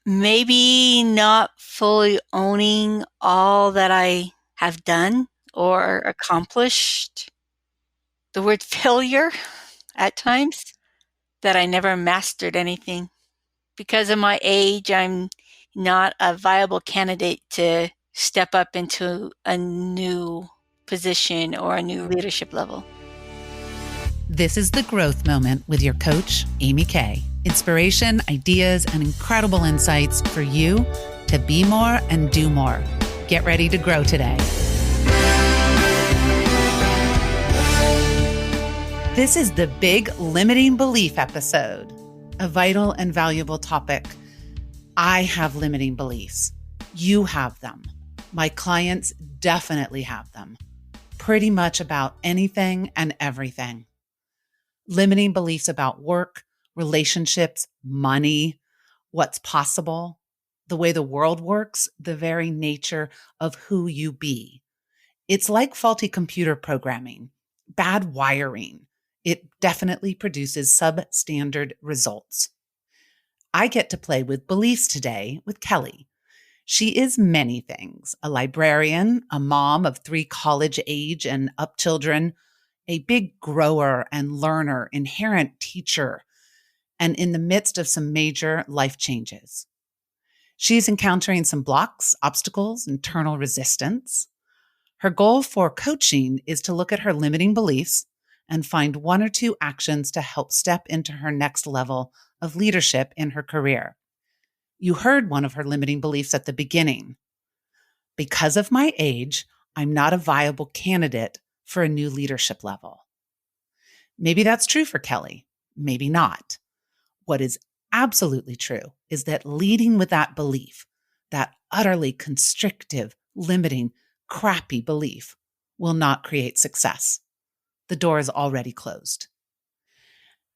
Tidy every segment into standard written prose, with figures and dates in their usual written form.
Maybe not fully owning all that I have done or accomplished. The word failure at times, that I never mastered anything. Because of my age, I'm not a viable candidate to step up into a new position or a new leadership level. This is The Growth Moment with your coach, Amy Kay. Inspiration, ideas, and incredible insights for you to be more and do more. Get ready to grow today. This is the big limiting belief episode, a vital and valuable topic. I have limiting beliefs. You have them. My clients definitely have them. Pretty much about anything and everything. Limiting beliefs about work, relationships, money, what's possible, the way the world works, the very nature of who you be. It's like faulty computer programming, bad wiring. It definitely produces substandard results. I get to play with beliefs today with Kelly. She is many things: a librarian, a mom of 3 college-age and up children, a big grower and learner, inherent teacher, and in the midst of some major life changes. She's encountering some blocks, obstacles, internal resistance. Her goal for coaching is to look at her limiting beliefs and find 1 or 2 actions to help step into her next level of leadership in her career. You heard one of her limiting beliefs at the beginning. Because of my age, I'm not a viable candidate for a new leadership level. Maybe that's true for Kelly, maybe not. What is absolutely true is that leading with that belief, that utterly constrictive, limiting, crappy belief, will not create success. The door is already closed.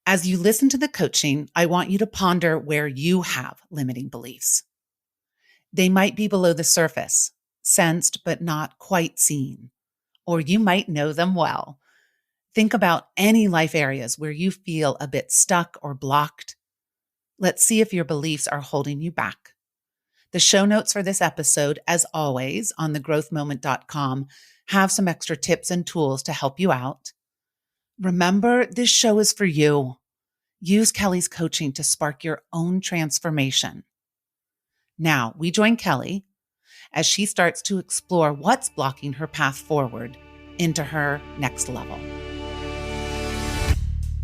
As you listen to the coaching, I want you to ponder where you have limiting beliefs. They might be below the surface, sensed but not quite seen, or you might know them well. Think about any life areas where you feel a bit stuck or blocked. Let's see if your beliefs are holding you back. The show notes for this episode, as always, on thegrowthmoment.com, have some extra tips and tools to help you out. Remember, this show is for you. Use Kelly's coaching to spark your own transformation. Now, we join Kelly as she starts to explore what's blocking her path forward into her next level.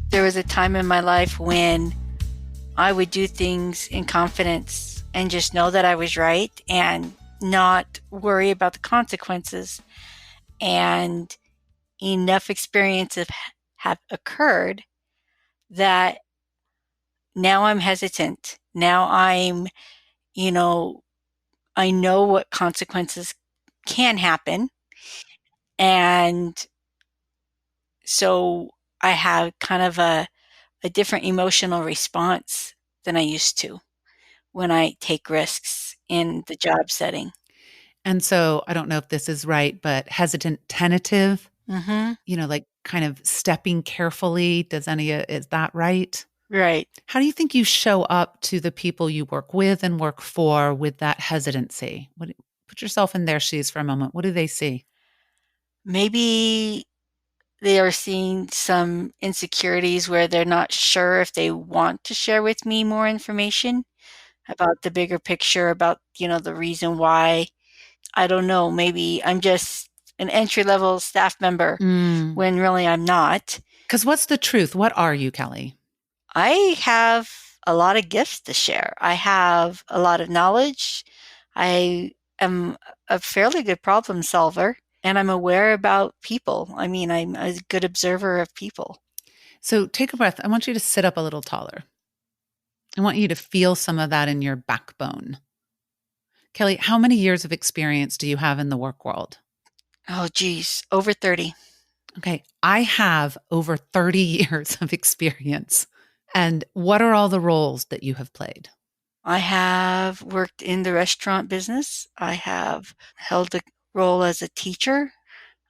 There was a time in my life when I would do things in confidence and just know that I was right and not worry about the consequences. And enough experiences have occurred that now I'm hesitant. Now I know what consequences can happen. And so I have kind of a different emotional response than I used to when I take risks in the job setting. And so I don't know if this is right, but hesitant, tentative, Mm-hmm. like kind of stepping carefully. Is that right? Right. How do you think you show up to the people you work with and work for with that hesitancy? Put yourself in their shoes for a moment. What do they see? Maybe they are seeing some insecurities where they're not sure if they want to share with me more information about the bigger picture, about, the reason why. I don't know, maybe I'm just an entry level staff member when really I'm not. Because what's the truth? What are you, Kelly? I have a lot of gifts to share. I have a lot of knowledge. I am a fairly good problem solver, and I'm aware about people. I mean, I'm a good observer of people. So take a breath. I want you to sit up a little taller. I want you to feel some of that in your backbone. Kelly, how many years of experience do you have in the work world? Oh, geez, over 30. Okay, I have over 30 years of experience. And what are all the roles that you have played? I have worked in the restaurant business. I have held the role as a teacher.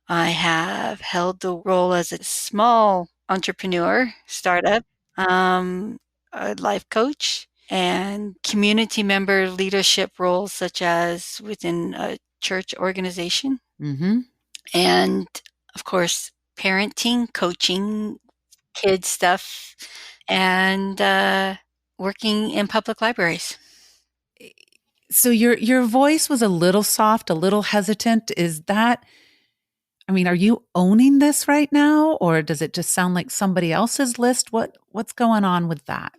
I have held the role as a small entrepreneur startup, a life coach, and community member leadership roles, such as within a church organization. Mm-hmm. And of course, parenting, coaching, kids stuff, and working in public libraries. So your voice was a little soft, a little hesitant. Is that, I mean, are you owning this right now, or does it just sound like somebody else's list? What's going on with that?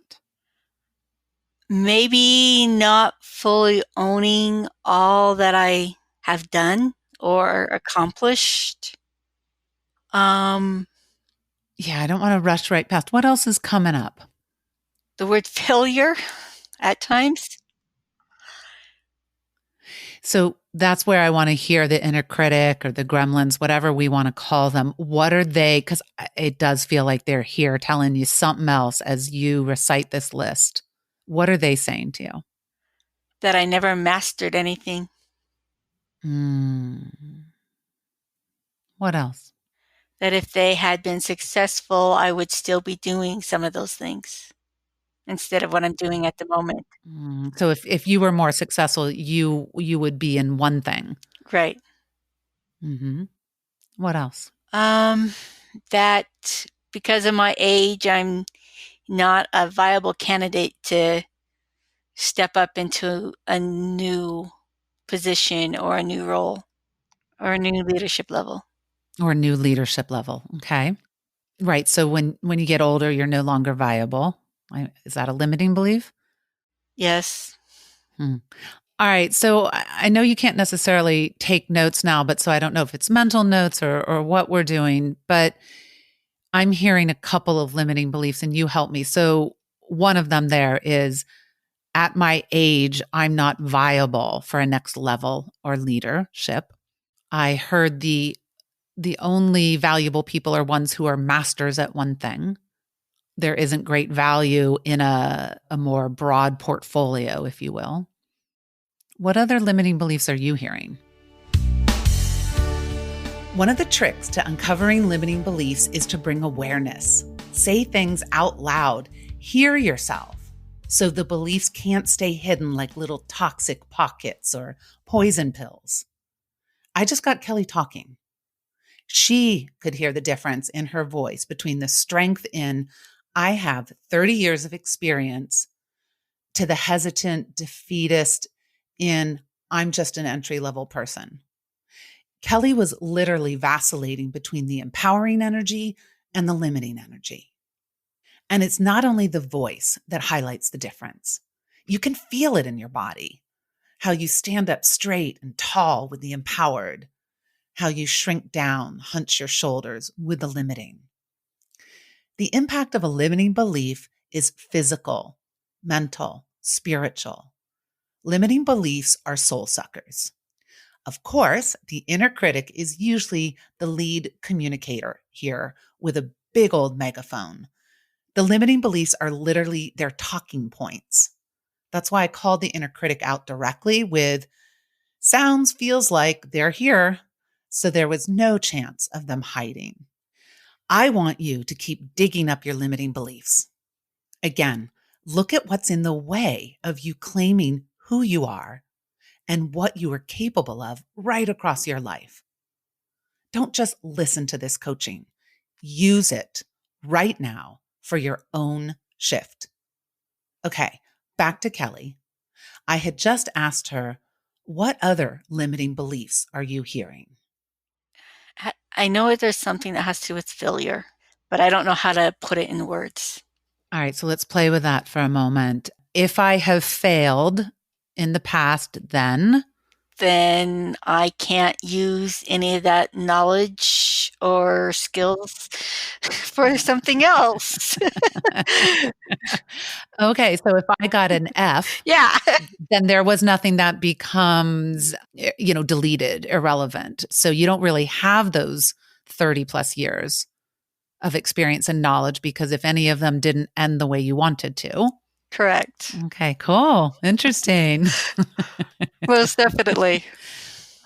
Maybe not fully owning all that I have done or accomplished. Um, Yeah, I don't want to rush right past. What else is coming up? the word failure at times. So that's where I want to hear the inner critic or the gremlins, whatever we want to call them. What are they? Because it does feel like they're here telling you something else as you recite this list. What are they saying to you? That I never mastered anything. Hmm. What else? That if they had been successful, I would still be doing some of those things instead of what I'm doing at the moment. So if you were more successful, you would be in one thing. Right. Hmm. What else? Um, that because of my age, I'm not a viable candidate to step up into a new position or a new role or a new leadership level. Or new leadership level. Okay. Right. So when you get older, you're no longer viable. Is that a limiting belief? Yes. Hmm. All right. So I know you can't necessarily take notes now, but so I don't know if it's mental notes or what we're doing, but I'm hearing a couple of limiting beliefs and you help me. So one of them there is at my age, I'm not viable for a next level or leadership. I heard the only valuable people are ones who are masters at one thing. There isn't great value in a more broad portfolio, if you will. What other limiting beliefs are you hearing? One of the tricks to uncovering limiting beliefs is to bring awareness. Say things out loud. Hear yourself. So the beliefs can't stay hidden like little toxic pockets or poison pills. I just got Kelly talking. She could hear the difference in her voice between the strength in, I have 30 years of experience, to the hesitant, defeatist in, I'm just an entry level person. Kelly was literally vacillating between the empowering energy and the limiting energy. And it's not only the voice that highlights the difference. You can feel it in your body, how you stand up straight and tall with the empowered, how you shrink down, hunch your shoulders with the limiting. The impact of a limiting belief is physical, mental, spiritual. Limiting beliefs are soul suckers. Of course, the inner critic is usually the lead communicator here with a big old megaphone. The limiting beliefs are literally their talking points. That's why I called the inner critic out directly with sounds, feels like they're here. So there was no chance of them hiding. I want you to keep digging up your limiting beliefs. Again, look at what's in the way of you claiming who you are and what you are capable of right across your life. Don't just listen to this coaching. Use it right now for your own shift. Okay, back to Kelly. I had just asked her, what other limiting beliefs are you hearing? I know there's something that has to do with failure, but I don't know how to put it in words. All right, so let's play with that for a moment. If I have failed in the past, then Then I can't use any of that knowledge or skills for something else. okay, so if I got an F, Yeah, then there was nothing that becomes, deleted, irrelevant. So you don't really have those 30 plus years of experience and knowledge because if any of them didn't end the way you wanted to. correct. Okay, cool. Interesting. Most definitely.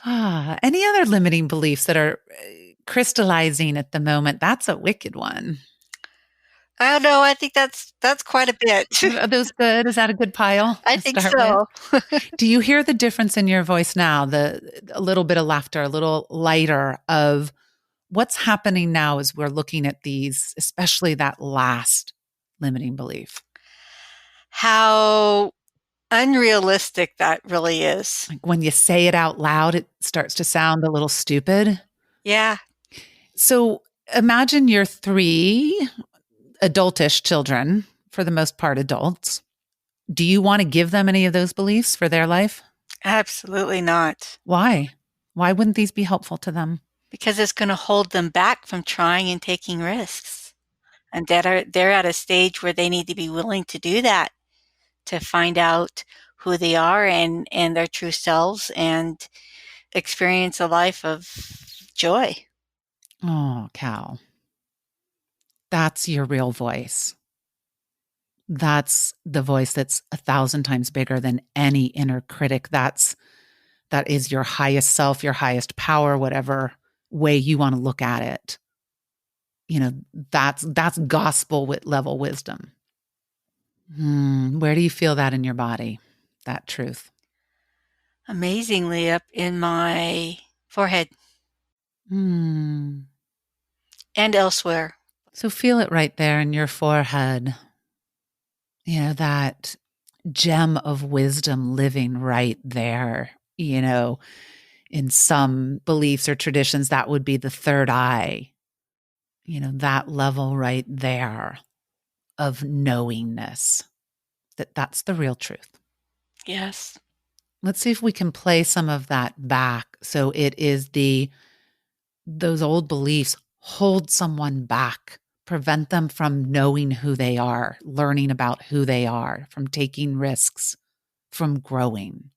Any other limiting beliefs that are crystallizing at the moment? That's a wicked one. I don't know. I think that's quite a bit. Are those good? Is that a good pile I to think start with? so. Do you hear the difference in your voice now? A little bit of laughter, a little lighter of what's happening now as we're looking at these, especially that last limiting belief. How unrealistic that really is. Like when you say it out loud, it starts to sound a little stupid. Yeah, So imagine your three adultish children, for the most part, adults. Do you want to give them any of those beliefs for their life? absolutely not. Why? Why wouldn't these be helpful to them? Because it's going to hold them back from trying and taking risks. And that they're at a stage where they need to be willing to do that, to find out who they are and their true selves and experience a life of joy. Oh, Cal, that's your real voice. That's the voice that's 1,000 times bigger than any inner critic. That is your highest self, your highest power, whatever way you want to look at it. You know, that's gospel level wisdom. Where do you feel that in your body? That truth. Amazingly, up in my forehead Hmm. and elsewhere. So feel it right there in your forehead. You know, that gem of wisdom living right there. You know, in some beliefs or traditions, that would be the third eye. You know, that level right there of knowingness. That's the real truth. Yes. Let's see if we can play some of that back. So it is those old beliefs hold someone back, prevent them from knowing who they are, learning about who they are, from taking risks, from growing.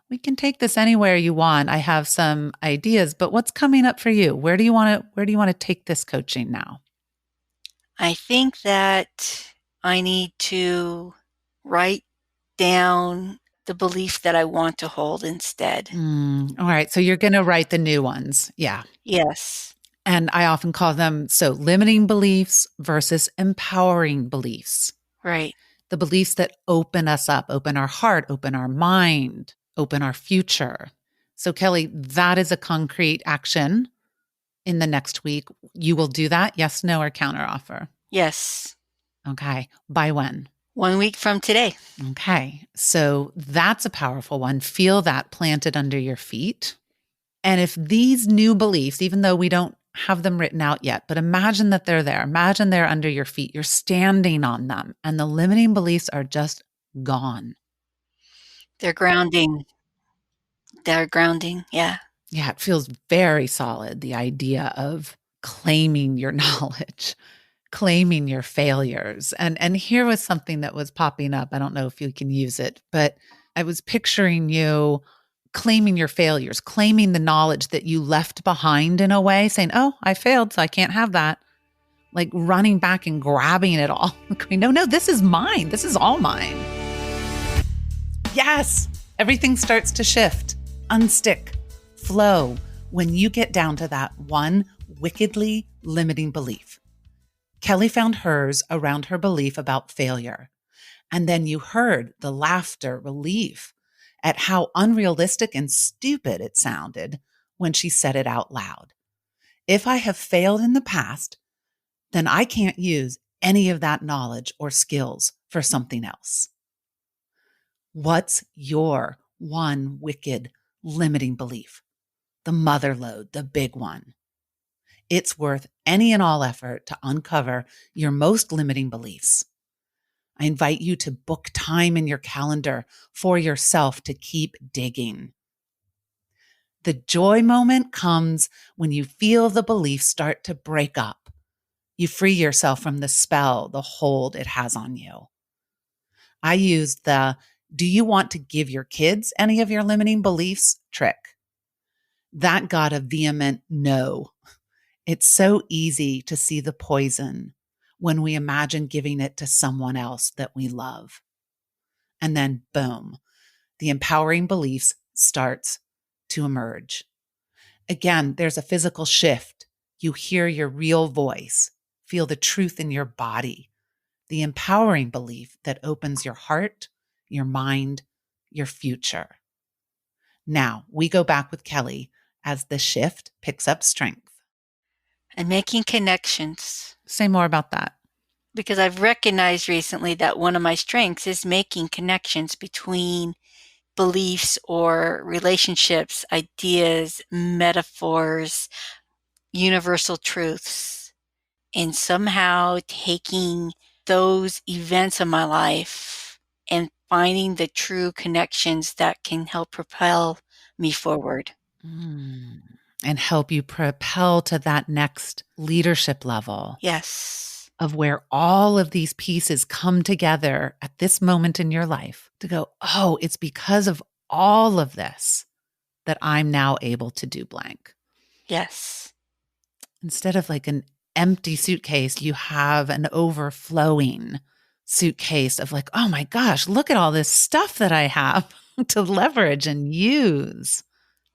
We can take this anywhere you want. I have some ideas, but what's coming up for you? Where do you want to take this coaching now? I think that I need to write down the belief that I want to hold instead. All right. So you're going to write the new ones. Yeah. Yes, And I often call them limiting beliefs versus empowering beliefs. right. The beliefs that open us up, open our heart, open our mind, open our future. So, Kelly, that is a concrete action in the next week. You will do that? Yes, no, or counteroffer? Yes. Okay. By when? 1 week from today. Okay. So that's a powerful one. Feel that planted under your feet. And if these new beliefs, even though we don't have them written out yet, but imagine that they're there, imagine they're under your feet, you're standing on them, and the limiting beliefs are just gone. They're grounding. They're grounding. Yeah. Yeah, it feels very solid. The idea of claiming your knowledge, claiming your failures. And here was something that was popping up. I don't know if you can use it, but I was picturing you claiming your failures, claiming the knowledge that you left behind in a way, saying, "Oh, I failed, so I can't have that." Like running back and grabbing it all. Going, no, this is mine. This is all mine. Yes, everything starts to shift, unstick, flow when you get down to that one wickedly limiting belief. Kelly found hers around her belief about failure. And then you heard the laughter, relief at how unrealistic and stupid it sounded when she said it out loud. If I have failed in the past, then I can't use any of that knowledge or skills for something else. What's your one wicked limiting belief? The mother lode, the big one. It's worth any and all effort to uncover your most limiting beliefs. I invite you to book time in your calendar for yourself to keep digging. The joy moment comes when you feel the belief start to break up. You free yourself from the spell, the hold it has on you. I used the "do you want to give your kids any of your limiting beliefs" trick. That got a vehement no. It's so easy to see the poison when we imagine giving it to someone else that we love. And then boom, the empowering beliefs starts to emerge. Again, there's a physical shift. You hear your real voice, Feel the truth in your body, the empowering belief that opens your heart, your mind, your future. Now we go back with Kelly as the shift picks up strength. And making connections. Say more about that. Because I've recognized recently that one of my strengths is making connections between beliefs or relationships, ideas, metaphors, universal truths, and somehow taking those events in my life and finding the true connections that can help propel me forward. Mm. And help you propel to that next leadership level Yes. of where all of these pieces come together at this moment in your life to go, oh, it's because of all of this that I'm now able to do blank. Yes. Instead of like an empty suitcase, you have an overflowing suitcase of like, oh my gosh, look at all this stuff that I have to leverage and use.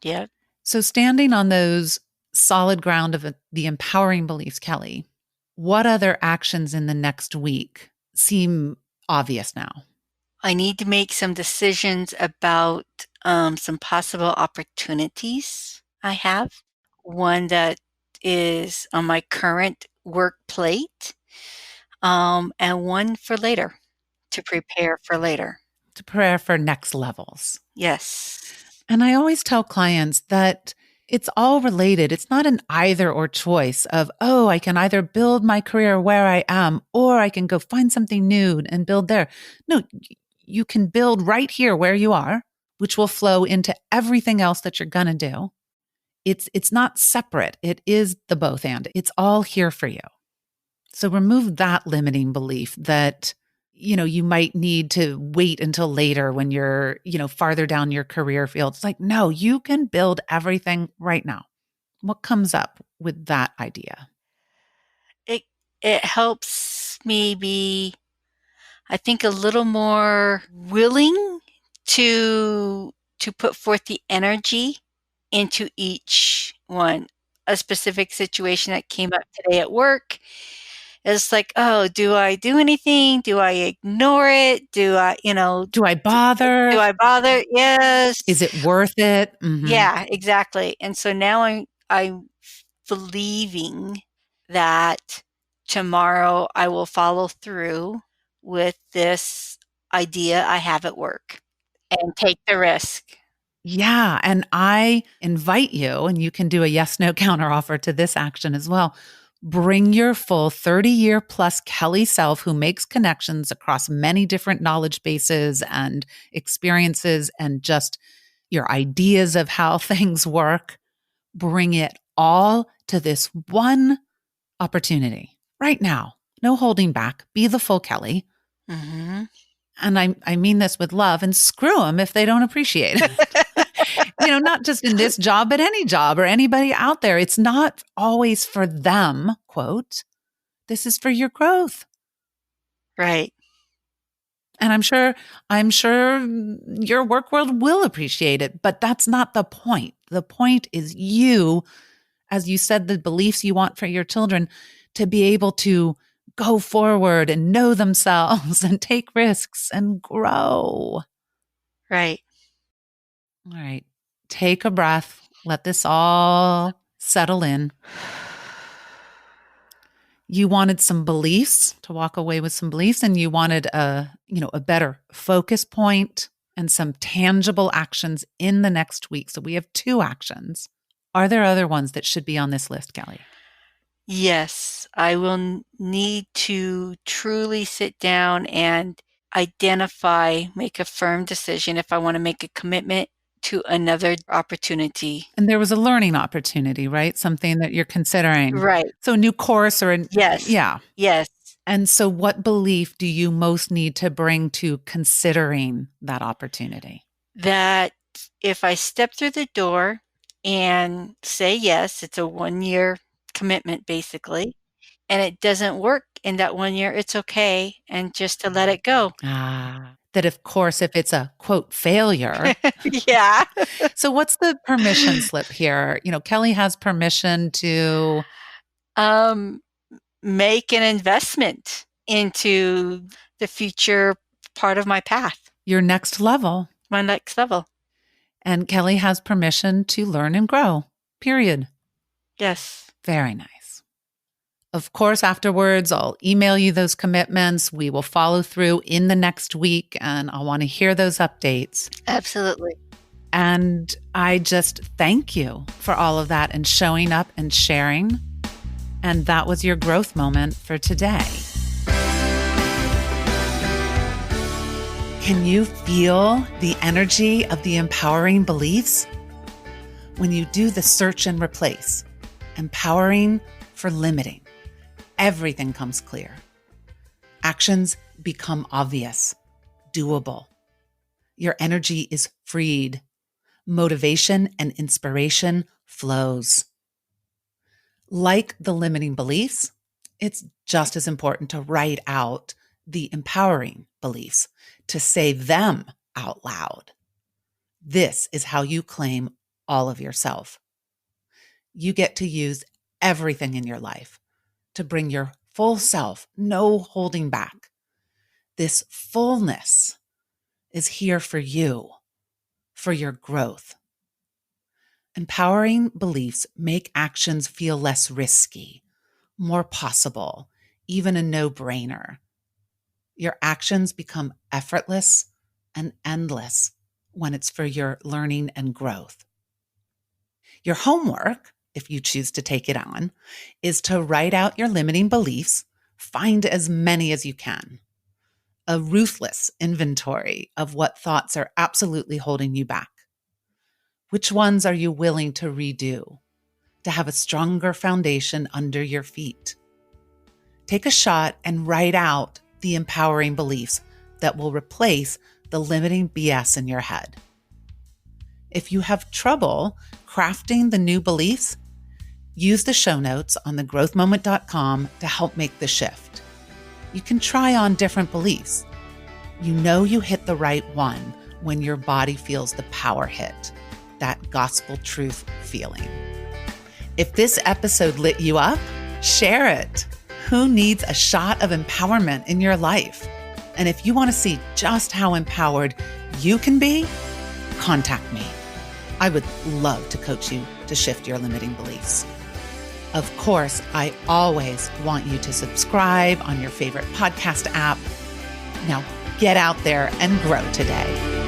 Yep. So, standing on those solid ground of the empowering beliefs, Kelly, what other actions in the next week seem obvious now? I need to make some decisions about some possible opportunities I have. One that is on my current work plate, and one for later to prepare for later. To prepare for next levels. Yes. And I always tell clients that it's all related. It's not an either or choice of, oh, I can either build my career where I am or I can go find something new and build there. No, you can build right here where you are, which will flow into everything else that you're going to do. It's not separate. It is the both and. It's all here for you. So remove that limiting belief that you might need to wait until later when you're, farther down your career field. It's like, no, you can build everything right now. What comes up with that idea? It it helps me be, I think, a little more willing to put forth the energy into each one. A specific situation that came up today at work, it's like, "Oh, do I do anything? Do I ignore it? Do I, Do I d do bother? I bother?" Is Yes. it worth it? Mm-hmm. Yeah, exactly, and so now I'm believing that tomorrow I will follow through with this idea I have at work and take the risk. Yeah. And I invite you, and you can do a yes, no counter offer to this action as well. Bring your full 30-year plus Kelly self who makes connections across many different knowledge bases and experiences and just your ideas of how things work. Bring it all to this one opportunity right now. No holding back. Be the full Kelly. Mhm. And I mean this with love, and screw them if they don't appreciate it. Not just in this job, but any job or anybody out there. It's not always for them, quote. This is for your growth. Right, And I'm sure your work world will appreciate it, but that's not the point. The point is you, as you said, the beliefs you want for your children to be able to go forward and know themselves and take risks and grow. right. All right. Take a breath. Let this all settle in. You wanted some beliefs to walk away with some beliefs, and you wanted a better focus point and some tangible actions in the next week. So we have 2 actions. Are there other ones that should be on this list, Kelly? Yes, I will need to truly sit down and identify, make a firm decision if I wanna make a commitment to another opportunity. And there was a learning opportunity, right? Something that you're considering. Right. So a new course or Yes. yeah. Yes. And so what belief do you most need to bring to considering that opportunity? That if I step through the door and say yes, it's a 1-year commitment basically, and it doesn't work in that 1 year, it's okay, and just to let it go. That of course, if it's a quote failure. Yeah. So what's the permission slip here? Kelly has permission to Um, make an investment into the future part of my path, Your next level. my next level. And Kelly has permission to learn and grow, period. Yes. Very nice. Of course, afterwards, I'll email you those commitments. We will follow through in the next week, and I'll want to hear those updates. Absolutely. And I just thank you for all of that and showing up and sharing. And that was your growth moment for today. Can you feel the energy of the empowering beliefs? When you do the search and replace, empowering for limiting, everything comes clear. Actions become obvious, doable. Your energy is freed. Motivation and inspiration flows. Like the limiting beliefs, it's just as important to write out the empowering beliefs, to say them out loud. This is how you claim all of yourself. You get to use everything in your life to bring your full self, no holding back. This fullness is here for you, for your growth. Empowering beliefs make actions feel less risky, more possible, even a no-brainer. Your actions become effortless and endless when it's for your learning and growth. Your homework, if you choose to take it on, is to write out your limiting beliefs, find as many as you can. A ruthless inventory of what thoughts are absolutely holding you back. Which ones are you willing to redo to have a stronger foundation under your feet? Take a shot and write out the empowering beliefs that will replace the limiting BS in your head. If you have trouble crafting the new beliefs, use the show notes on thegrowthmoment.com to help make the shift. You can try on different beliefs. You know you hit the right one when your body feels the power hit, that gospel truth feeling. If this episode lit you up, share it. Who needs a shot of empowerment in your life? And if you want to see just how empowered you can be, contact me. I would love to coach you to shift your limiting beliefs. Of course, I always want you to subscribe on your favorite podcast app. Now get out there and grow today.